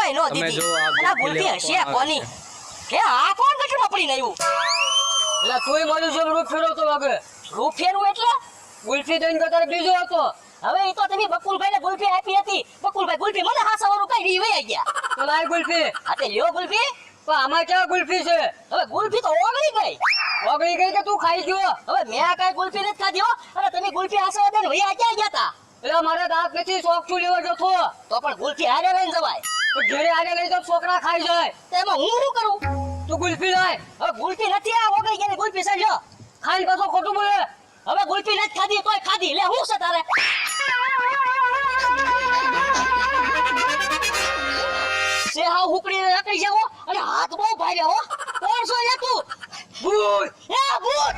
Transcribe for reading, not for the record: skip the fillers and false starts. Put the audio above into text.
કાઈ નો દીધી અને ગુલ્ફી હશે કોની કે આ કોણ ગટરમાં પડીને આવ્યું એટલે તોય મારું જેમ રૂપ ફેરવતો લાગે રૂપ ફેરવું એટલે ગુલ્ફી દઈને ગતાર બીજો હતો હવે ઈ તો તમે બકુલભાઈને ગુલ્ફી આપી હતી બકુલભાઈ ગુલ્ફી મને હાસવાનું કઈ દી વઈ ગયા તો લાય ગુલ્ફી આ તે લ્યો ગુલ્ફી પણ આમાં ક્યાં ગુલ્ફી છે હવે ગુલ્ફી તો ઓગળી ગઈ ઓગળી ગઈ કે તું ખાઈ ગયો હવે મેં આ કાઈ ગુલ્ફી નથી ખાધી હો અને તમે ગુલ્ફી હાસવા દે ને વઈ ક્યાં ગયા તા એટલે મારે દાંત નથી શોખ છું લેવા જતો તો પણ ગુલ્ફી હારે લઈને જવાય તો ઘેરે આગે લઈ તો છોકરા ખાઈ જાય તેમાં હું શું કરું તું ગુલ્ફી લાય હવે ગુલ્ફી નથી આ ઓગળી ગઈ ગુલ્ફી છે લ્યો ખાઈ પાછો ખોટું બોલે હવે ગુલ્ફી નથી ખાધી તોય ખાધી લે હું છે તારે સે હાવ હુકડી રાખી જાવો અને હાથ બહુ ભારે હો કોણ છો લે તું ભૂત એ ભૂત